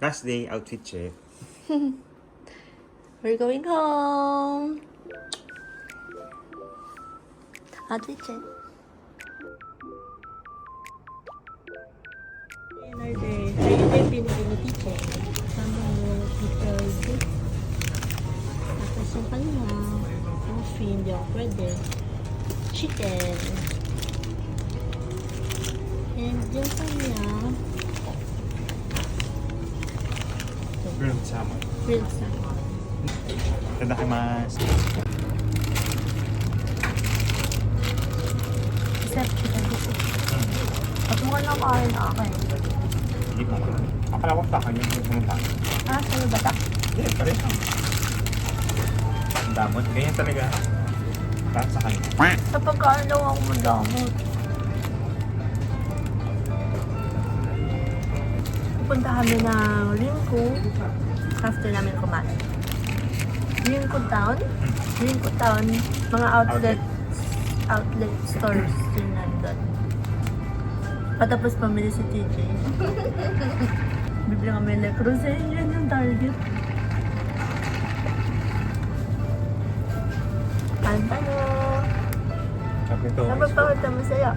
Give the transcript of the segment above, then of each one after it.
Last day, outfit check. We're going home. Outfit check. Dinner day. Ay, ito yung pinili ni teacher. Kasama yung pickle. Tapos yung kanya. Coffee, hindi ako pwede. Chicken. And yung kanya. Grilled salmon. Grilled salmon. Tadakimasu. Except chicken. At mo na kain na akin. Hindi ko. Akala ko sa akin yung pumunta. Ah, sa'yo ba ta? Hindi, pares lang. Ang damot. Ganyan talaga. Lahat sa kanya. Sa pagkain daw ako madamot. Pupunta kami ng Rinco after namin kumain. Rinco Town? Rinco Town, mga outlet stores din nandun. Patapos pamili si TJ. Bibili kami Le Creuset, yan yung Target. Kain tayo! Sabi ito. Ano pagpakita mo sa'yo?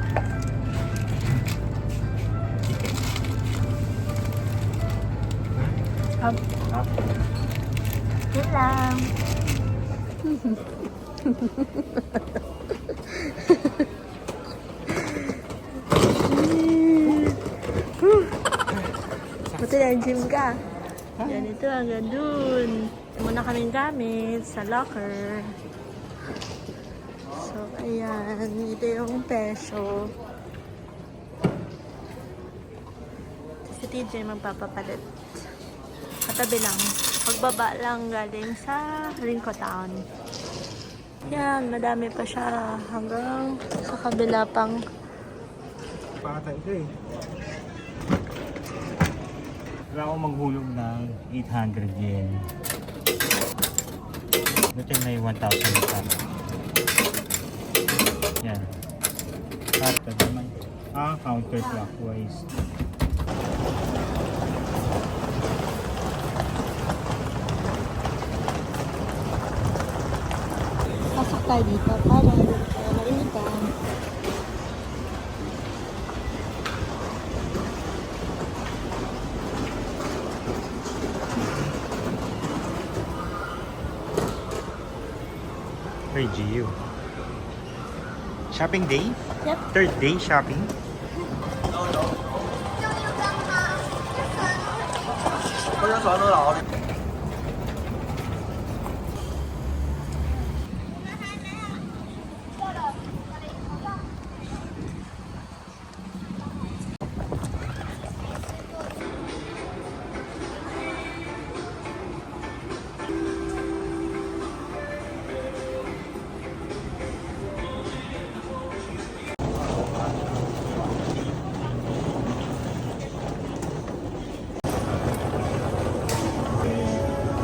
Up. Yun lang. Buti na gym ka. Ganito hanggang dun. Muna kaming gamit sa locker. So, ayan. Ito yung peso. Si TJ magpapapalit. Katabi lang. Pagbaba lang galing sa Rinco Town. Yan, madami pa siya hanggang sa kabila pang. Pakata ito eh. Wala akong maghulog ng 800 yen. Ito na yung 1,000 na. Yan. Pakata naman. Counterclockwise. Pasok tayo dito para hindi tayo mainitan. Hey, GU. Shopping day? Yep. Third day shopping?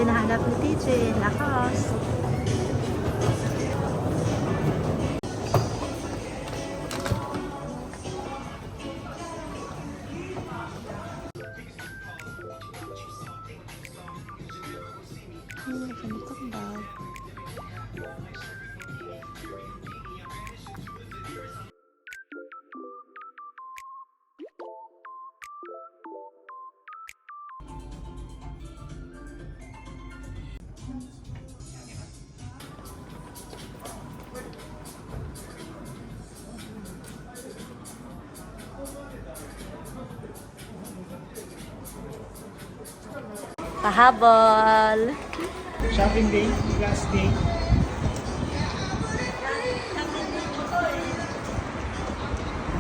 Hinahanap ni TJ, lakas. Ay, ganitong bag. Pahabol! Shopping day, last day.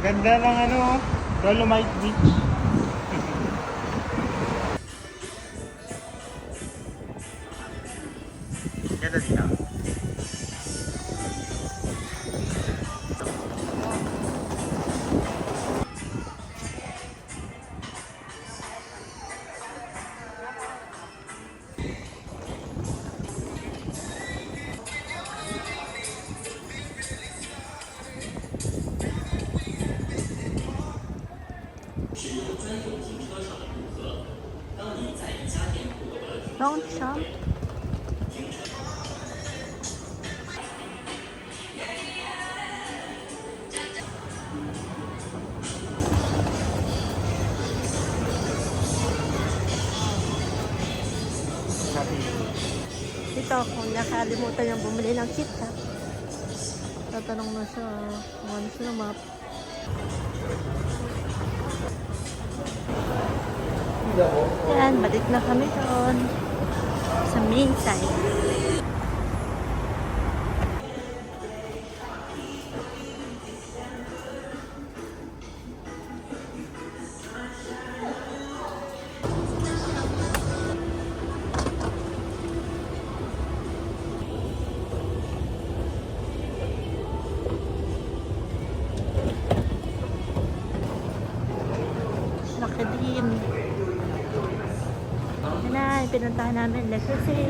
Ganda ng Dolomite Beach. Ganda din ako. Longchamp. Dito kung nakalimutan niyang bumili ng KitKat. Tatanong na siya kung ano siya map. Yan, balik na kami doon sa main side. Laki din. Yan na, pinuntahan namin Legacy.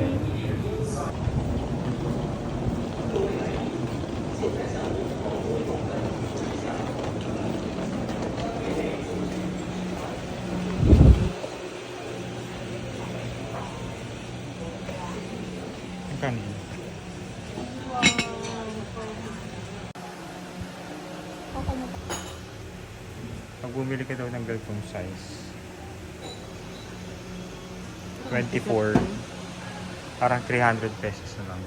Ang kanin. Pag bumili ka daw ng ganitong size, 24, parang 300 pesos na lang.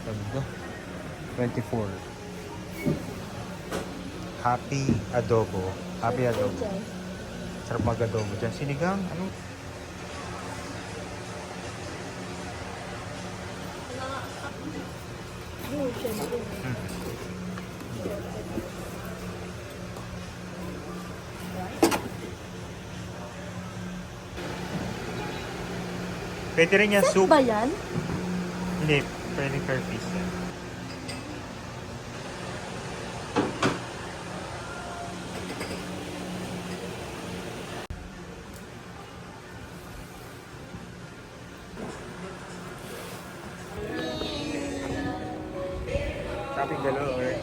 Ganda. 24. Happy adobo. Happy adobo. Sarap mag-adobo dyan. Sinigang, ano? Pwede rin yan Set soup. ba yan? Hindi, pwede per piece yan. Shopping galore.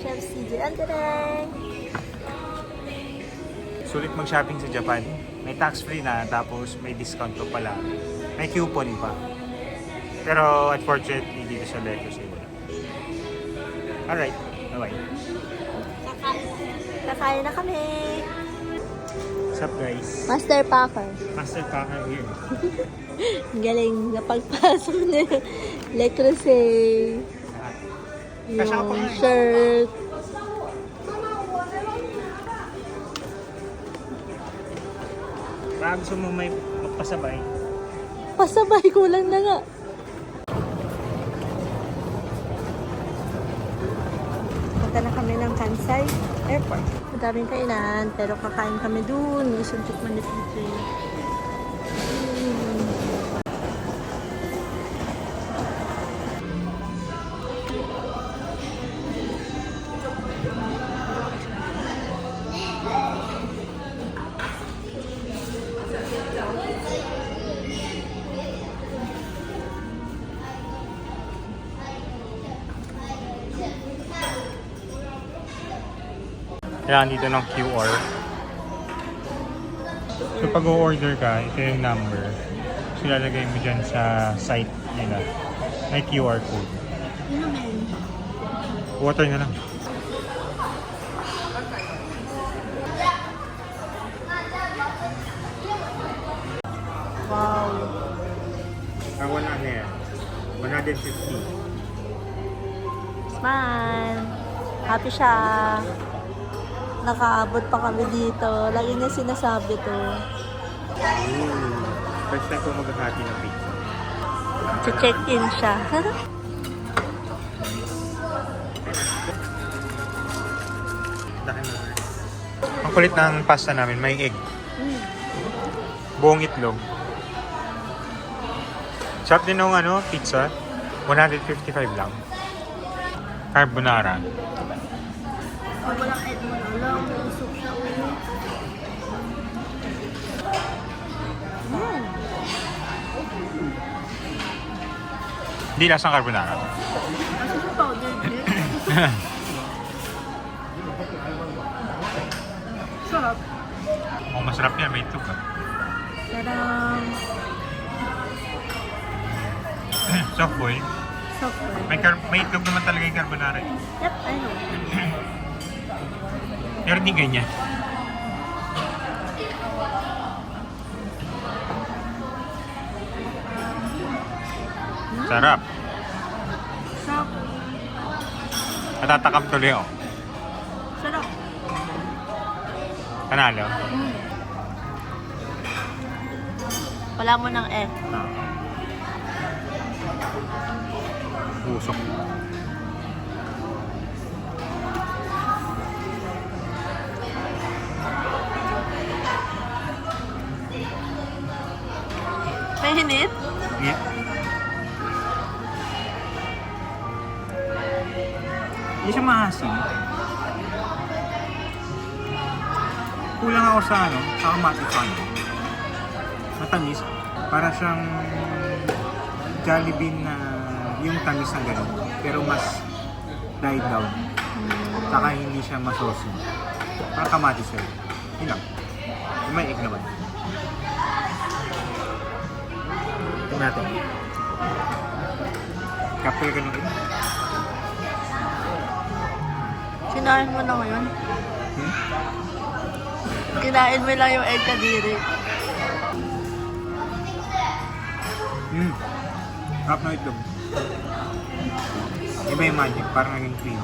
Chef CJ Andereng. Sulit mag-shopping sa Japan. May tax-free na, tapos may discount pa pala. May coupon pa. Pero unfortunately, dito sa Legacy wala. Alright, bye-bye. Kakain na kami. What's up guys? Master Packer. Master Packer here. Galing na pagpasok niya. Le Creuset. Kasama pa Yung nga eh. shirt. Baka gusto mo may magpasabay. Pasabay, kulang na nga. Punta na kami ng Kansai Airport. Madaming kainan, pero kakain kami dun. Isang tikman ni PJ. Kailangan dito ng QR. So pag o-order ka, ito yung number. So ilalagay mo dyan sa site nila. May QR code. Ano men? Water na lang. Wow. Wala na yan. 150. Smile. Happy siya. Nakaabot pa kami dito. Lagi niya sinasabi to. First time ko maghahati ng pizza. Check-in siya. Ang kulit ng pasta namin, may egg. Buong itlog. Sarap din ng pizza. 155 lang. Carbonara. Pag walang egg mo na lang, usok siya ulo. Hindi lasang carbonara. Kasi yung powder Sarap. Oh, masarap yan. May itlog ah. Sarap. Soft boy. Super. May itlog naman talaga yung carbonara. Yep, I know. Pero di ganyan. Sarap. Sarap. Natatakam tuloy ako. Sarap. Panalo. Wala mo ng eh. Pusok. May hinit? Yeah. Hindi siya maasim. Kulang ako sa sa kamatis ano. Matamis. Para siyang Jollibee na yung tamis na gano'n. Pero mas died down. Saka hindi siya masosi. Parang kamatis siya. Yun lang. May egg naman. Ito natin. Kapil ka ng egg. Kinain mo na ngayon? Hmm? Kinain mo lang yung egg kadiri. Harap na itlog. Iba yung magic, parang naging cream.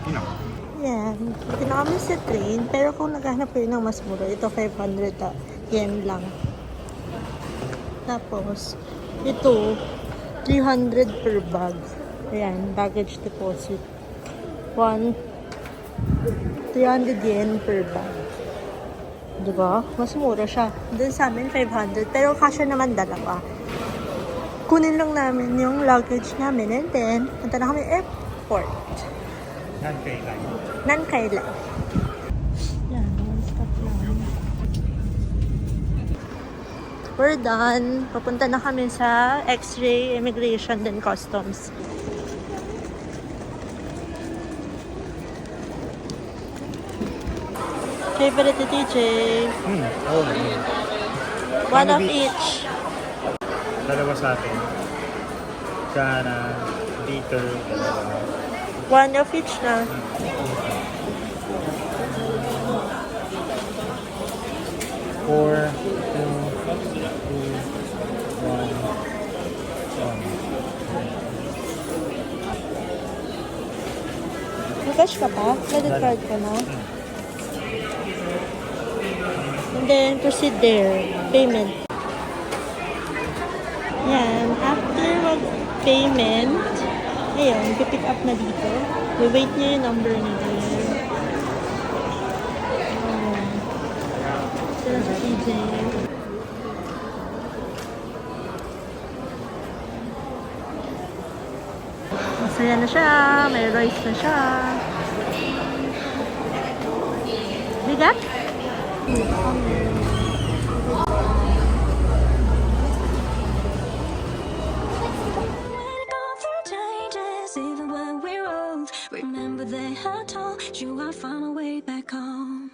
Yun lang. Yan. Dito na kami sa train. Pero kung naghahanap kayo ng mas mura, ito 500 yen lang. Tapos, ito, 300 per bag. Ayan, baggage deposit. 300 yen per bag. Diba? Mas mura siya. Doon sa amin, 500. Pero kasya naman dalawa. Kunin lang namin yung luggage namin and then, punta na kami airport. Non-kailan. Nankailan. Yan, one stop lang. We're done. Papunta na kami sa X-ray, immigration, then customs. Favorite ni TJ. Oh, One of Beach. each. Dalawa sa atin. Kana, dito, dalawa. One of each na. Four, two, one. Cash ka pa? Credit card ka na? And then, proceed there. Payment. Yan. After mag-payment, ayun, pipick up na dito. I-wait niya yung number niya. Sila sa TJ. Masaya na siya. May rice na siya. Bigat? Even when we're old, remember that I told you I'll find my way back home.